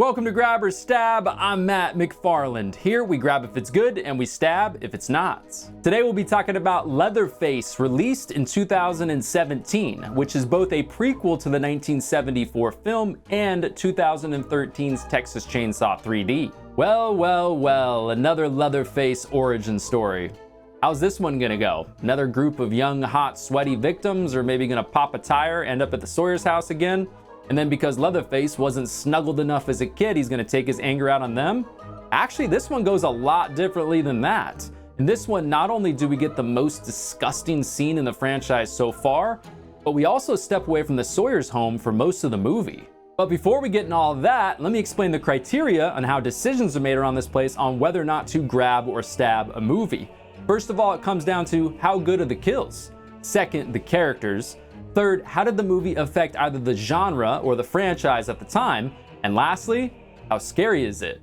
Welcome to Grab or Stab. I'm Matt McFarland. Here we grab if it's good and we stab if it's not. Today we'll be talking about Leatherface, released in 2017, which is both a prequel to the 1974 film and 2013's Texas Chainsaw 3D. Well, another Leatherface origin story. How's this one gonna go? Another group of young, hot, sweaty victims are maybe gonna pop a tire, end up at the Sawyer's house again? And then because Leatherface wasn't snuggled enough as a kid, he's gonna take his anger out on them? Actually, this one goes a lot differently than that. In this one, not only do we get the most disgusting scene in the franchise so far, but we also step away from the Sawyer's home for most of the movie. But before we get into all of that, let me explain the criteria on how decisions are made around this place on whether or not to grab or stab a movie. First of all, it comes down to how good are the kills. Second, the characters. Third, how did the movie affect either the genre or the franchise at the time? And lastly, how scary is it?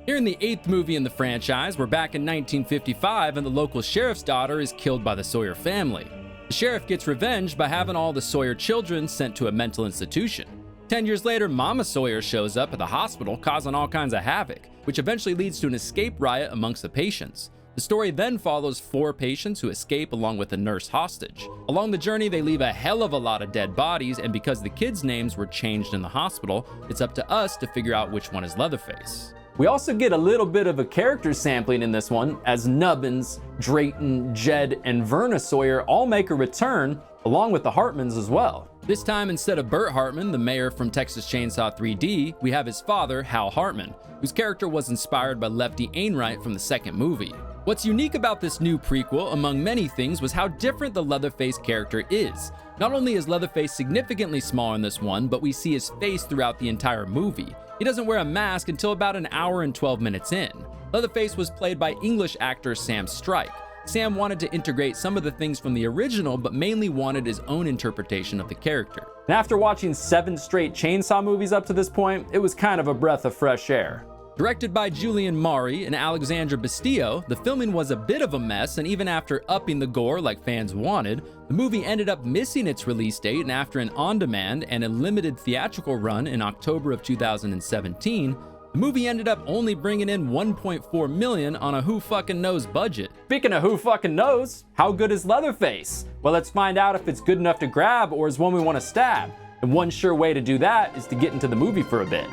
Here in the 8th movie in the franchise, we're back in 1955 and the local sheriff's daughter is killed by the Sawyer family. The sheriff gets revenge by having all the Sawyer children sent to a mental institution. 10 years later, Mama Sawyer shows up at the hospital causing all kinds of havoc, which eventually leads to an escape riot amongst the patients. The story then follows 4 patients who escape along with a nurse hostage. Along the journey, they leave a hell of a lot of dead bodies, and because the kids' names were changed in the hospital, it's up to us to figure out which one is Leatherface. We also get a little bit of a character sampling in this one, as Nubbins, Drayton, Jed, and Verna Sawyer all make a return, along with the Hartmans as well. This time, instead of Burt Hartman, the mayor from Texas Chainsaw 3D, we have his father, Hal Hartman, whose character was inspired by Lefty Wainwright from the second movie. What's unique about this new prequel, among many things, was how different the Leatherface character is. Not only is Leatherface significantly smaller in this one, but we see his face throughout the entire movie. He doesn't wear a mask until about an hour and 12 minutes in. Leatherface was played by English actor Sam Strike. Sam wanted to integrate some of the things from the original, but mainly wanted his own interpretation of the character. And after watching 7 straight Chainsaw movies up to this point, it was kind of a breath of fresh air. Directed by Julian Maury and Alexandra Bastillo, the filming was a bit of a mess, and even after upping the gore like fans wanted, the movie ended up missing its release date, and after an on-demand and a limited theatrical run in October of 2017, the movie ended up only bringing in $1.4 million on a who fucking knows budget. Speaking of who fucking knows, how good is Leatherface? Well, let's find out if it's good enough to grab or is one we want to stab. And one sure way to do that is to get into the movie for a bit.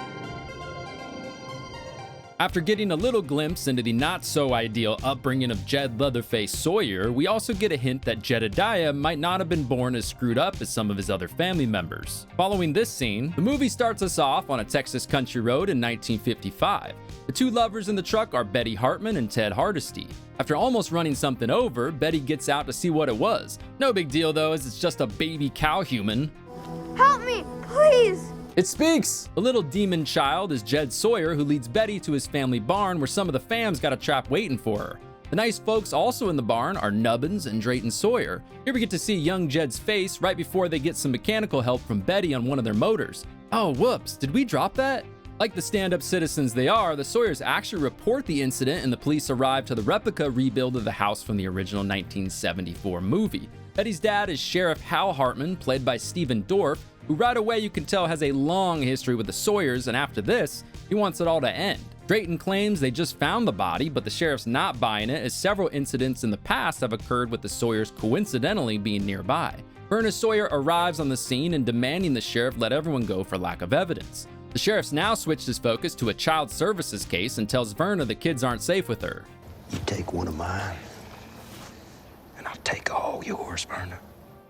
After getting a little glimpse into the not-so-ideal upbringing of Jed Leatherface Sawyer, we also get a hint that Jedediah might not have been born as screwed up as some of his other family members. Following this scene, the movie starts us off on a Texas country road in 1955. The 2 lovers in the truck are Betty Hartman and Ted Hardesty. After almost running something over, Betty gets out to see what it was. No big deal though, as it's just a baby cow human. Help me, please! It speaks! The little demon child is Jed Sawyer, who leads Betty to his family barn where some of the fams got a trap waiting for her. The nice folks also in the barn are Nubbins and Drayton Sawyer. Here we get to see young Jed's face right before they get some mechanical help from Betty on one of their motors. Oh, whoops, did we drop that? Like the stand-up citizens they are, the Sawyers actually report the incident and the police arrive to the replica rebuild of the house from the original 1974 movie. Betty's dad is Sheriff Hal Hartman, played by Stephen Dorff, who right away you can tell has a long history with the Sawyers, and after this, he wants it all to end. Drayton claims they just found the body, but the sheriff's not buying it, as several incidents in the past have occurred with the Sawyers coincidentally being nearby. Verna Sawyer arrives on the scene and demanding the sheriff let everyone go for lack of evidence. The sheriff's now switched his focus to a child services case and tells Verna the kids aren't safe with her. You take one of mine, and I'll take all yours, Verna.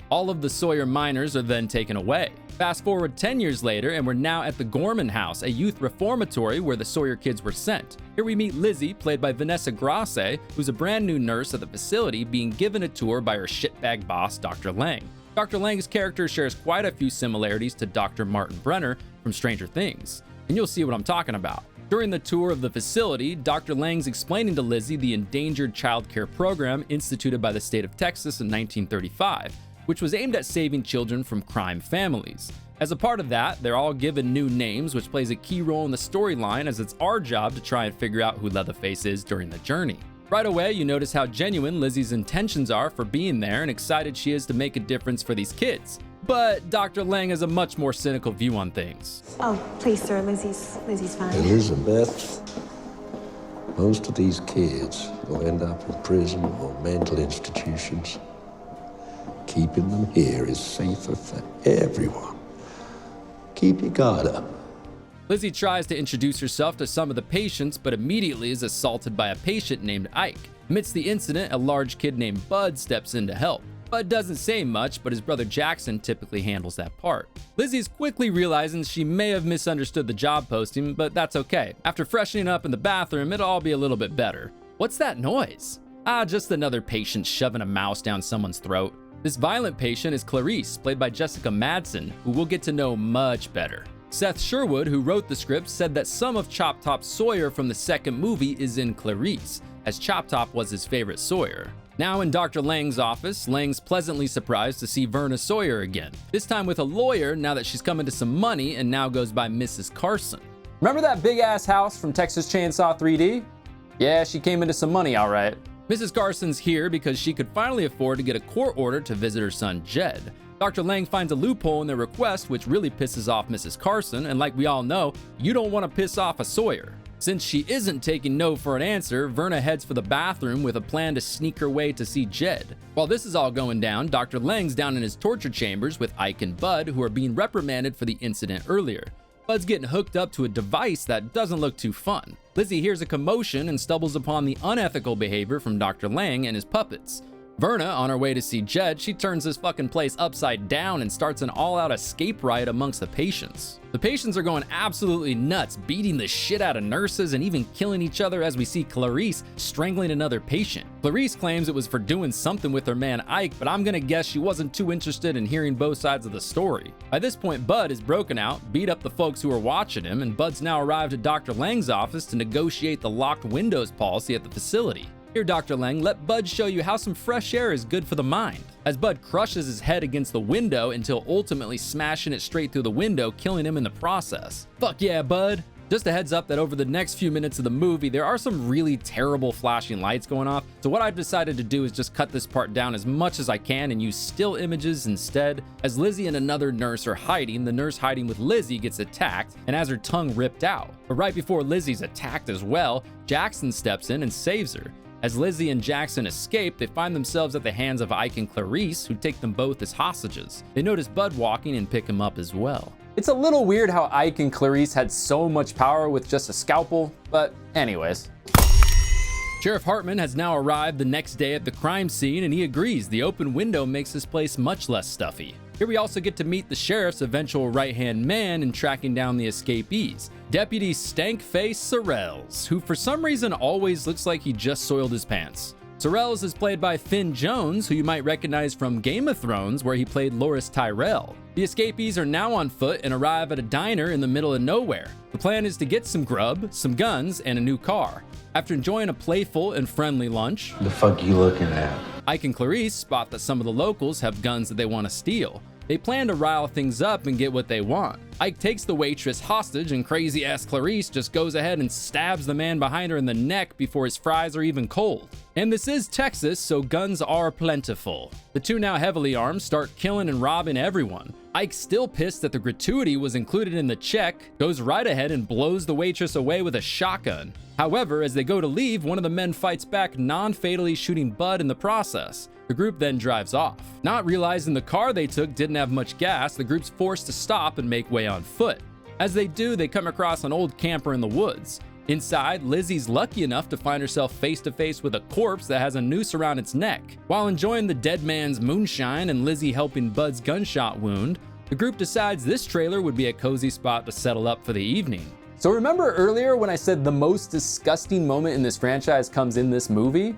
All of the Sawyer minors are then taken away. Fast forward 10 years later, and we're now at the Gorman House, a youth reformatory where the Sawyer kids were sent. Here we meet Lizzie, played by Vanessa Grasse, who's a brand new nurse at the facility, being given a tour by her shitbag boss, Dr. Lang. Dr. Lang's character shares quite a few similarities to Dr. Martin Brenner from Stranger Things, and you'll see what I'm talking about. During the tour of the facility, Dr. Lang's explaining to Lizzie the endangered child care program instituted by the state of Texas in 1935, which was aimed at saving children from crime families. As a part of that, they're all given new names, which plays a key role in the storyline, as it's our job to try and figure out who Leatherface is during the journey. Right away, you notice how genuine Lizzie's intentions are for being there and excited she is to make a difference for these kids. But Dr. Lang has a much more cynical view on things. Oh, please, sir. Lizzie's fine. Elizabeth, most of these kids will end up in prison or mental institutions. Keeping them here is safer for everyone. Keep your guard up. Lizzie tries to introduce herself to some of the patients, but immediately is assaulted by a patient named Ike. Amidst the incident, a large kid named Bud steps in to help. Bud doesn't say much, but his brother Jackson typically handles that part. Lizzie's quickly realizing she may have misunderstood the job posting, but that's okay. After freshening up in the bathroom, it'll all be a little bit better. What's that noise? Just another patient shoving a mouse down someone's throat. This violent patient is Clarice, played by Jessica Madsen, who we'll get to know much better. Seth Sherwood, who wrote the script, said that some of Chop Top Sawyer from the second movie is in Clarice, as Chop Top was his favorite Sawyer. Now in Dr. Lang's office, Lang's pleasantly surprised to see Verna Sawyer again, this time with a lawyer now that she's come into some money and now goes by Mrs. Carson. Remember that big-ass house from Texas Chainsaw 3D? Yeah, she came into some money, all right. Mrs. Carson's here because she could finally afford to get a court order to visit her son Jed. Dr. Lang finds a loophole in their request, which really pisses off Mrs. Carson, and like we all know, you don't want to piss off a Sawyer. Since she isn't taking no for an answer, Verna heads for the bathroom with a plan to sneak her way to see Jed. While this is all going down, Dr. Lang's down in his torture chambers with Ike and Bud, who are being reprimanded for the incident earlier. Bud's getting hooked up to a device that doesn't look too fun. Lizzie hears a commotion and stumbles upon the unethical behavior from Dr. Lang and his puppets. Verna, on her way to see Jed, she turns this fucking place upside down and starts an all-out escape riot amongst the patients. The patients are going absolutely nuts, beating the shit out of nurses and even killing each other as we see Clarice strangling another patient. Clarice claims it was for doing something with her man Ike, but I'm gonna guess she wasn't too interested in hearing both sides of the story. By this point, Bud is broken out, beat up the folks who are watching him, and Bud's now arrived at Dr. Lang's office to negotiate the locked windows policy at the facility. Here, Dr. Lang, let Bud show you how some fresh air is good for the mind. As Bud crushes his head against the window until ultimately smashing it straight through the window, killing him in the process. Fuck yeah, Bud. Just a heads up that over the next few minutes of the movie, there are some really terrible flashing lights going off, so what I've decided to do is just cut this part down as much as I can and use still images instead. As Lizzie and another nurse are hiding, the nurse hiding with Lizzie gets attacked and has her tongue ripped out. But right before Lizzie's attacked as well, Jackson steps in and saves her. As Lizzie and Jackson escape, they find themselves at the hands of Ike and Clarice, who take them both as hostages. They notice Bud walking and pick him up as well. It's a little weird how Ike and Clarice had so much power with just a scalpel, but anyways. Sheriff Hartman has now arrived the next day at the crime scene, and he agrees the open window makes this place much less stuffy. Here we also get to meet the sheriff's eventual right-hand man in tracking down the escapees, Deputy Stankface Sorrells, who for some reason always looks like he just soiled his pants. Sorrells is played by Finn Jones, who you might recognize from Game of Thrones, where he played Loras Tyrell. The escapees are now on foot and arrive at a diner in the middle of nowhere. The plan is to get some grub, some guns, and a new car. After enjoying a playful and friendly lunch, The fuck you looking at? Ike and Clarice spot that some of the locals have guns that they want to steal. They plan to rile things up and get what they want. Ike takes the waitress hostage, and crazy-ass Clarice just goes ahead and stabs the man behind her in the neck before his fries are even cold. And this is Texas, so guns are plentiful. The two, now heavily armed, start killing and robbing everyone. Ike, still pissed that the gratuity was included in the check, goes right ahead and blows the waitress away with a shotgun. However, as they go to leave, one of the men fights back, non-fatally shooting Bud in the process. The group then drives off. Not realizing the car they took didn't have much gas, the group's forced to stop and make way on foot. As they do, they come across an old camper in the woods. Inside, Lizzie's lucky enough to find herself face to face with a corpse that has a noose around its neck. While enjoying the dead man's moonshine and Lizzie helping Bud's gunshot wound, the group decides this trailer would be a cozy spot to settle up for the evening. So remember earlier when I said the most disgusting moment in this franchise comes in this movie?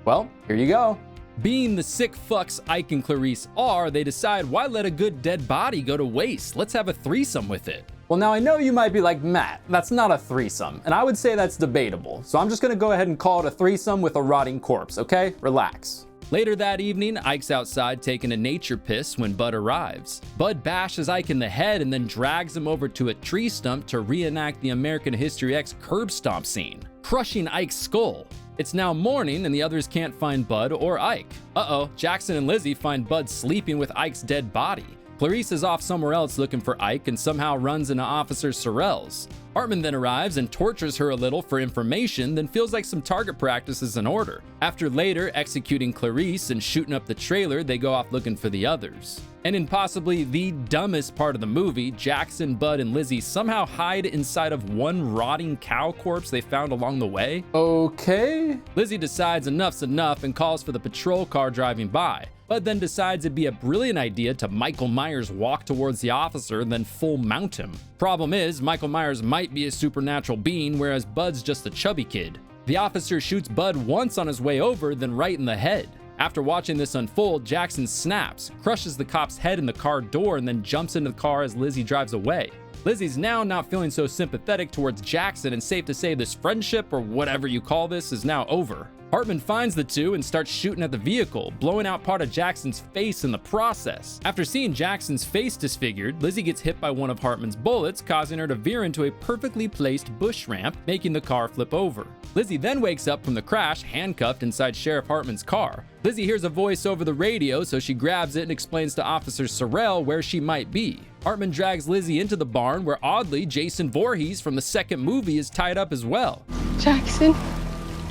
Well, here you go. Being the sick fucks Ike and Clarice are, they decide, why let a good dead body go to waste? Let's have a threesome with it. Well, now I know you might be like, Matt, that's not a threesome, and I would say that's debatable, so I'm just gonna go ahead and call it a threesome with a rotting corpse, okay? Relax. Later that evening, Ike's outside taking a nature piss when Bud arrives. Bud bashes Ike in the head and then drags him over to a tree stump to reenact the American History X curb stomp scene, crushing Ike's skull. It's now morning and the others can't find Bud or Ike. Uh-oh, Jackson and Lizzie find Bud sleeping with Ike's dead body. Clarice is off somewhere else looking for Ike and somehow runs into Officer Sorrell's. Hartman then arrives and tortures her a little for information, then feels like some target practice is in order. After later executing Clarice and shooting up the trailer, they go off looking for the others. And in possibly the dumbest part of the movie, Jackson, Bud, and Lizzie somehow hide inside of one rotting cow corpse they found along the way. Okay. Lizzie decides enough's enough and calls for the patrol car driving by. Bud then decides it'd be a brilliant idea to Michael Myers walk towards the officer and then full mount him. Problem is, Michael Myers might be a supernatural being, whereas Bud's just a chubby kid. The officer shoots Bud once on his way over, then right in the head. After watching this unfold, Jackson snaps, crushes the cop's head in the car door, and then jumps into the car as Lizzie drives away. Lizzie's now not feeling so sympathetic towards Jackson, and safe to say this friendship, or whatever you call this, is now over. Hartman finds the two and starts shooting at the vehicle, blowing out part of Jackson's face in the process. After seeing Jackson's face disfigured, Lizzie gets hit by one of Hartman's bullets, causing her to veer into a perfectly placed bush ramp, making the car flip over. Lizzie then wakes up from the crash, handcuffed inside Sheriff Hartman's car. Lizzie hears a voice over the radio, so she grabs it and explains to Officer Sorrell where she might be. Hartman drags Lizzie into the barn, where oddly, Jason Voorhees from the second movie is tied up as well. Jackson?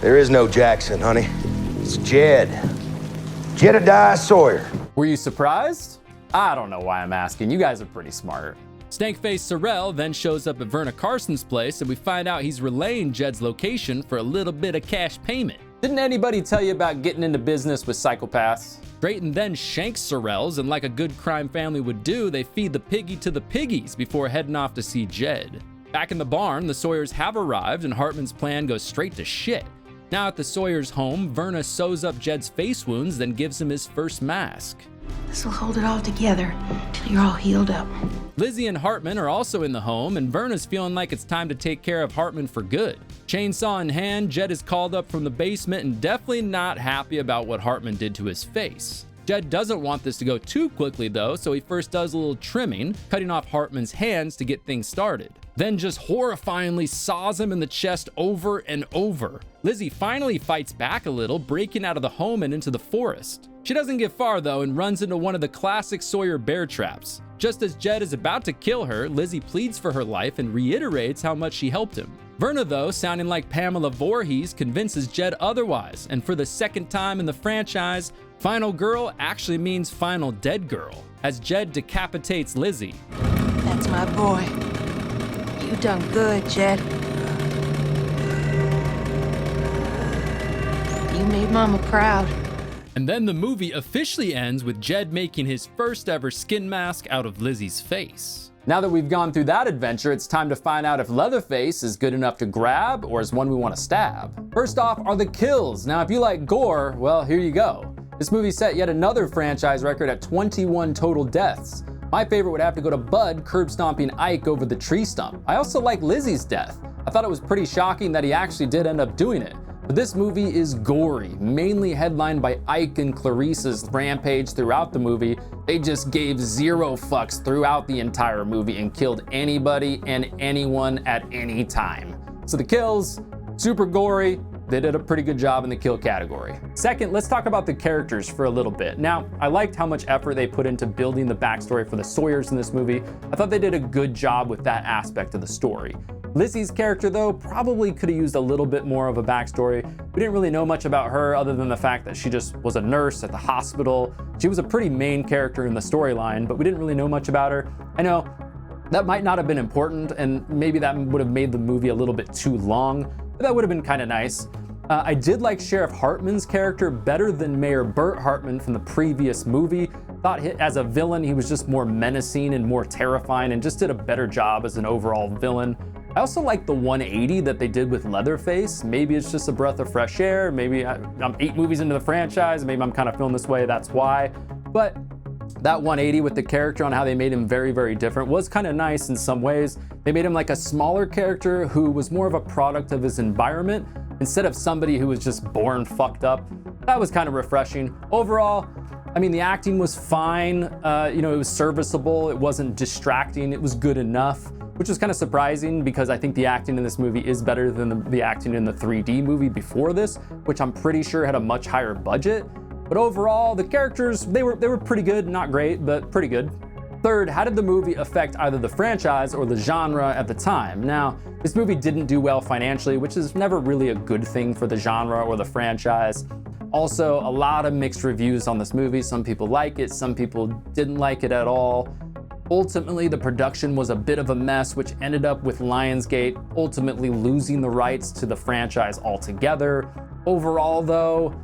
There is no Jackson, honey. It's Jed. Jedediah Sawyer. Were you surprised? I don't know why I'm asking. You guys are pretty smart. Stankface Sorrell then shows up at Verna Carson's place, and we find out he's relaying Jed's location for a little bit of cash payment. Didn't anybody tell you about getting into business with psychopaths? Drayton then shanks Sorrell's, and like a good crime family would do, they feed the piggy to the piggies before heading off to see Jed. Back in the barn, the Sawyers have arrived, and Hartman's plan goes straight to shit. Now at the Sawyers' home, Verna sews up Jed's face wounds, then gives him his first mask. This'll hold it all together till you're all healed up. Lizzie and Hartman are also in the home, and Verna's feeling like it's time to take care of Hartman for good. Chainsaw in hand, Jed is called up from the basement and definitely not happy about what Hartman did to his face. Jed doesn't want this to go too quickly though, so he first does a little trimming, cutting off Hartman's hands to get things started. Then just horrifyingly saws him in the chest over and over. Lizzie finally fights back a little, breaking out of the home and into the forest. She doesn't get far though and runs into one of the classic Sawyer bear traps. Just as Jed is about to kill her, Lizzie pleads for her life and reiterates how much she helped him. Verna though, sounding like Pamela Voorhees, convinces Jed otherwise, and for the second time in the franchise, Final Girl actually means Final Dead Girl, as Jed decapitates Lizzie. That's my boy. You done good, Jed. You made Mama proud. And then the movie officially ends with Jed making his first ever skin mask out of Lizzie's face. Now that we've gone through that adventure, it's time to find out if Leatherface is good enough to grab or is one we want to stab. First off are the kills. Now if you like gore, well, here you go. This movie set yet another franchise record at 21 total deaths. My favorite would have to go to Bud curb stomping Ike over the tree stump. I also like Lizzie's death. I thought it was pretty shocking that he actually did end up doing it. But this movie is gory, mainly headlined by Ike and Clarice's rampage throughout the movie. They just gave zero fucks throughout the entire movie and killed anybody and anyone at any time. So the kills, super gory. They did a pretty good job in the kill category. Second, let's talk about the characters for a little bit. Now, I liked how much effort they put into building the backstory for the Sawyers in this movie. I thought they did a good job with that aspect of the story. Lizzie's character though probably could have used a little bit more of a backstory. We didn't really know much about her other than the fact that she just was a nurse at the hospital. She was a pretty main character in the storyline, but we didn't really know much about her. I know that might not have been important, and maybe that would have made the movie a little bit too long, but that would have been kind of nice. I did like Sheriff Hartman's character better than Mayor Burt Hartman from the previous movie. Thought as a villain he was just more menacing and more terrifying and just did a better job as an overall villain. I also like the 180 that they did with Leatherface. Maybe it's just a breath of fresh air. Maybe I'm 8 movies into the franchise. Maybe I'm kind of feeling this way, that's why. But that 180 with the character on how they made him very, very different was kind of nice in some ways. They made him like a smaller character who was more of a product of his environment instead of somebody who was just born fucked up. That was kind of refreshing. Overall, I mean, the acting was fine. It was serviceable. It wasn't distracting. It was good enough, which was kind of surprising because I think the acting in this movie is better than the acting in the 3D movie before this, which I'm pretty sure had a much higher budget. But overall, the characters, they were pretty good, not great, but pretty good. Third, how did the movie affect either the franchise or the genre at the time? Now, this movie didn't do well financially, which is never really a good thing for the genre or the franchise. Also, a lot of mixed reviews on this movie. Some people like it, some people didn't like it at all. Ultimately, the production was a bit of a mess, which ended up with Lionsgate ultimately losing the rights to the franchise altogether. Overall, though,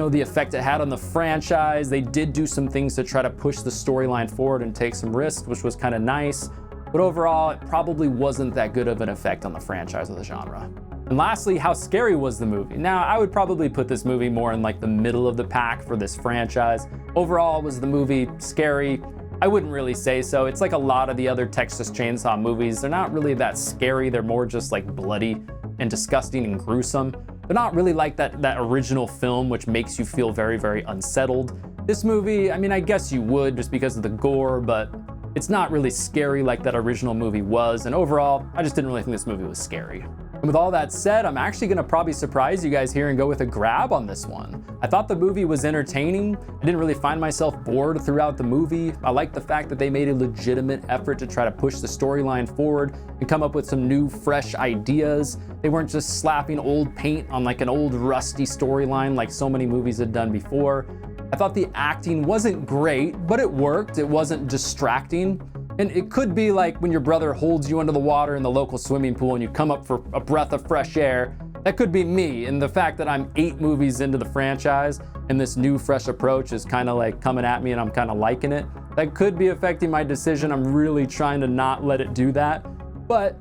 the effect it had on the franchise, they did do some things to try to push the storyline forward and take some risks, which was kind of nice. But overall, it probably wasn't that good of an effect on the franchise or the genre. And lastly, how scary was the movie? Now, I would probably put this movie more in like the middle of the pack for this franchise. Overall, was the movie scary? I wouldn't really say so. It's like a lot of the other Texas Chainsaw movies. They're not really that scary. They're more just like bloody and disgusting and gruesome. They're not really like that original film, which makes you feel very, very unsettled. This movie, I mean, I guess you would just because of the gore, but it's not really scary like that original movie was. And overall, I just didn't really think this movie was scary. And with all that said, I'm actually gonna probably surprise you guys here and go with a grab on this one. I thought the movie was entertaining. I didn't really find myself bored throughout the movie. I like the fact that they made a legitimate effort to try to push the storyline forward and come up with some new, fresh ideas. They weren't just slapping old paint on like an old rusty storyline like so many movies had done before. I thought the acting wasn't great, but it worked. It wasn't distracting. And it could be like when your brother holds you under the water in the local swimming pool and you come up for a breath of fresh air. That could be me, and the fact that I'm 8 movies into the franchise and this new fresh approach is kind of like coming at me and I'm kind of liking it. That could be affecting my decision. I'm really trying to not let it do that. But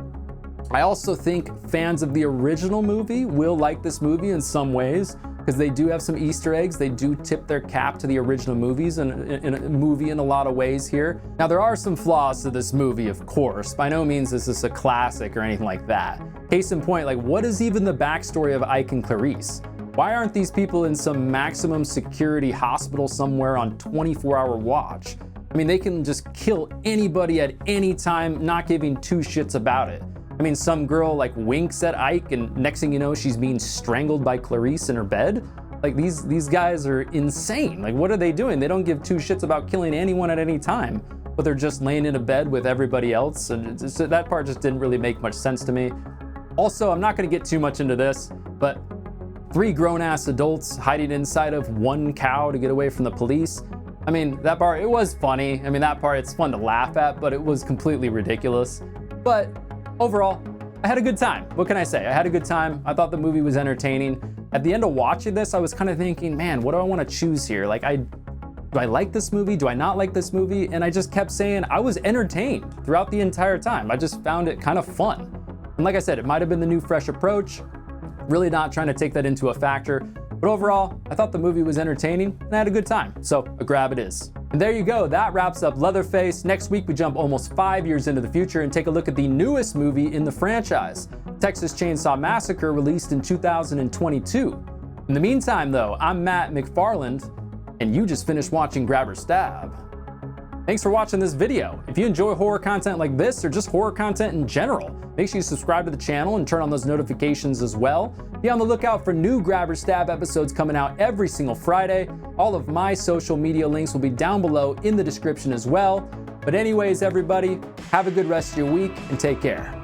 I also think fans of the original movie will like this movie in some ways, because they do have some Easter eggs. They do tip their cap to the original movies and in a lot of ways here. Now, there are some flaws to this movie, of course. By no means is this a classic or anything like that. Case in point, like, what is even the backstory of Ike and Clarice? Why aren't these people in some maximum security hospital somewhere on 24-hour watch? I mean, they can just kill anybody at any time, not giving 2 shits about it. I mean, some girl like winks at Ike and next thing you know, she's being strangled by Clarice in her bed. Like these guys are insane. Like, what are they doing? They don't give 2 shits about killing anyone at any time, but they're just laying in a bed with everybody else. And that part just didn't really make much sense to me. Also, I'm not gonna get too much into this, but 3 grown-ass adults hiding inside of 1 cow to get away from the police. I mean, that part, it was funny. I mean, that part, it's fun to laugh at, but it was completely ridiculous. But overall, I had a good time. What can I say? I had a good time. I thought the movie was entertaining. At the end of watching this, I was kind of thinking, man, what do I want to choose here? Like, do I like this movie? Do I not like this movie? And I just kept saying I was entertained throughout the entire time. I just found it kind of fun. And like I said, it might have been the new fresh approach. Really not trying to take that into a factor. But overall, I thought the movie was entertaining and I had a good time. So a grab it is. And there you go, that wraps up Leatherface. Next week, we jump almost 5 years into the future and take a look at the newest movie in the franchise, Texas Chainsaw Massacre, released in 2022. In the meantime, though, I'm Matt McFarland, and you just finished watching Grab or Stab. Thanks for watching this video. If you enjoy horror content like this, or just horror content in general, make sure you subscribe to the channel and turn on those notifications as well. Be on the lookout for new Grab or Stab episodes coming out every single Friday. All of my social media links will be down below in the description as well. But anyways, everybody, have a good rest of your week and take care.